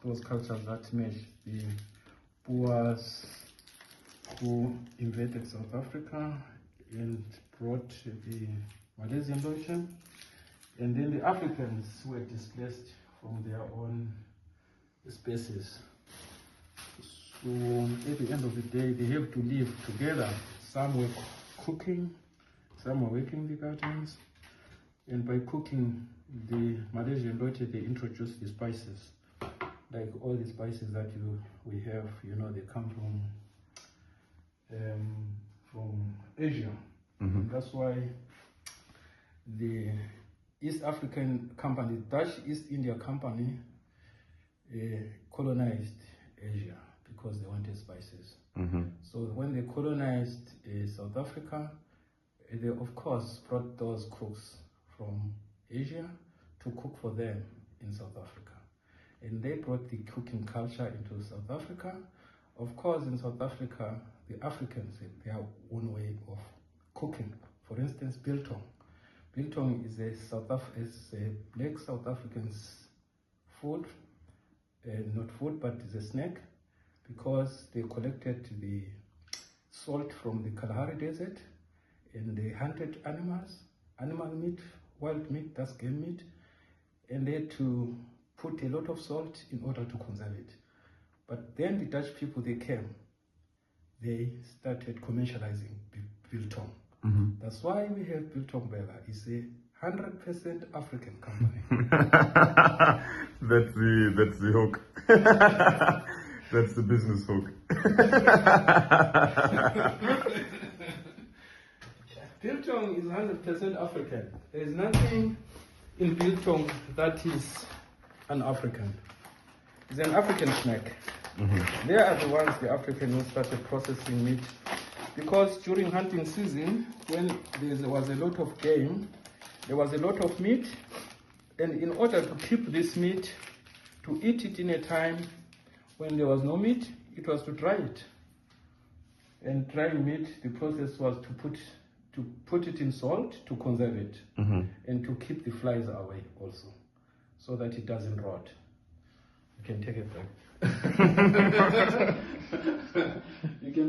those cultures that merge the Boers who invaded South Africa and brought the Malaysian Lotion, and then the Africans were displaced from their own spaces. So at the end of the day, they have to live together. Some were cooking, some were working the gardens, and by cooking the Malaysian Loche, they introduced the spices. Like all the spices that we have, they come from Asia. Mm-hmm. That's why the East African company, Dutch East India Company, colonized Asia because they wanted spices. Mm-hmm. So when they colonized South Africa, they of course brought those cooks from Asia to cook for them in South Africa. And they brought the cooking culture into South Africa. Of course, in South Africa, the Africans have their own way of cooking. For instance, Biltong. Biltong is a black South African's food, not food, but it's a snack, because they collected the salt from the Kalahari Desert, and they hunted animal meat, wild meat, that's game meat, and they had to put a lot of salt in order to conserve it. But then the Dutch people, they came, they started commercializing Biltong. Mm-hmm. That's why we have Biltong Burger. It's a 100% African company. That's the hook. That's the business hook. Biltong is 100% African. There is nothing in Biltong that is un-African. It's an African snack. Mm-hmm. They are the ones, the Africans, who started processing meat. Because during hunting season, when there was a lot of game, there was a lot of meat, and in order to keep this meat, to eat it in a time when there was no meat, it was to dry it. And drying meat, the process was to put it in salt to conserve it, mm-hmm. and to keep the flies away also, so that it doesn't rot. You can take it back. You can